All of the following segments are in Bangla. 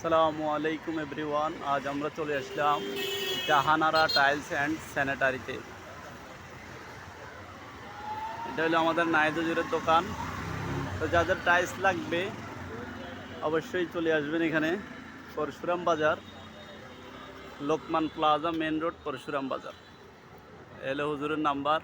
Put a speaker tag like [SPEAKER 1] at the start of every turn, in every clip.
[SPEAKER 1] আসসালামু আলাইকুম এভরিওয়ান। আজ আমরা চলে আসলাম জাহানারা টাইলস অ্যান্ড স্যানিটারিতে। এটা হলো আমাদের নাহিদ হুজুরের দোকান। তো যাদের টাইলস লাগবে অবশ্যই চলে আসবেন এখানে। Parshuram Bazar, Lokman plaza, main road, Parshuram Bazar. এলো হুজুরের নাম্বার।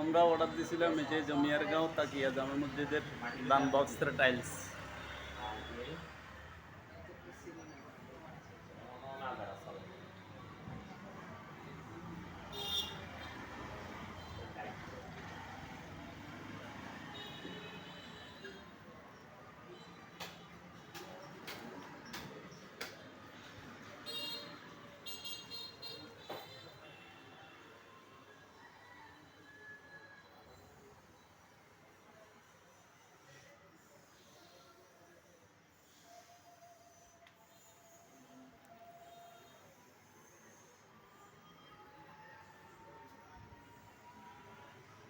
[SPEAKER 1] আমরা অর্ডার দিয়েছিলাম এই যে জমিয়ারগাঁও তাকিয়া জামে মসজিদের দান বক্সের টাইলস।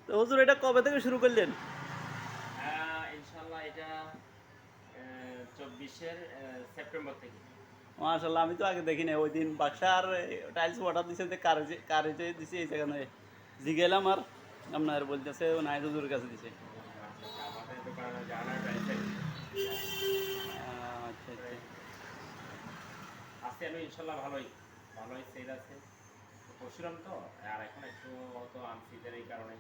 [SPEAKER 1] তো হুজুর এটা কবে থেকে শুরু করলেন?
[SPEAKER 2] ইনশাল্লাহ এটা 24-এর সেপ্টেম্বর থেকে।
[SPEAKER 1] মাশাআল্লাহ, আমি তো আগে দেখিনি। ওই দিন বাক্সার টাইলস অর্ডার দিছে যে কারে যে দিছে এই জায়গায় জিগেলাম আর আপনার বলতেছে নাহিদ হুজুরের কাছে দিছে।
[SPEAKER 2] আচ্ছা আচ্ছা, আমাদের দোকানে জানা টাইলসের
[SPEAKER 1] আচ্ছা আচ্ছা।
[SPEAKER 2] আছে। আমি ইনশাল্লাহ ভালোই ভালোই সেল আছে। পরশুরাম তো, আর এখন একটু হয়তো আনসিজের এই কারণে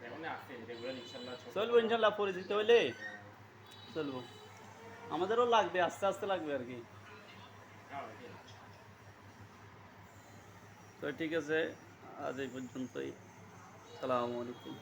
[SPEAKER 2] তেমনই আছে রেগুলার ইনশাল্লাহ
[SPEAKER 1] চলবো ইনশাল্লাহ, পরিচিত হইলে চলবো। আমাদেরও লাগবে, আস্তে আস্তে লাগবে আর কি। তো ঠিক আছে, আজ এই পর্যন্তই। সালামু আলাইকুম।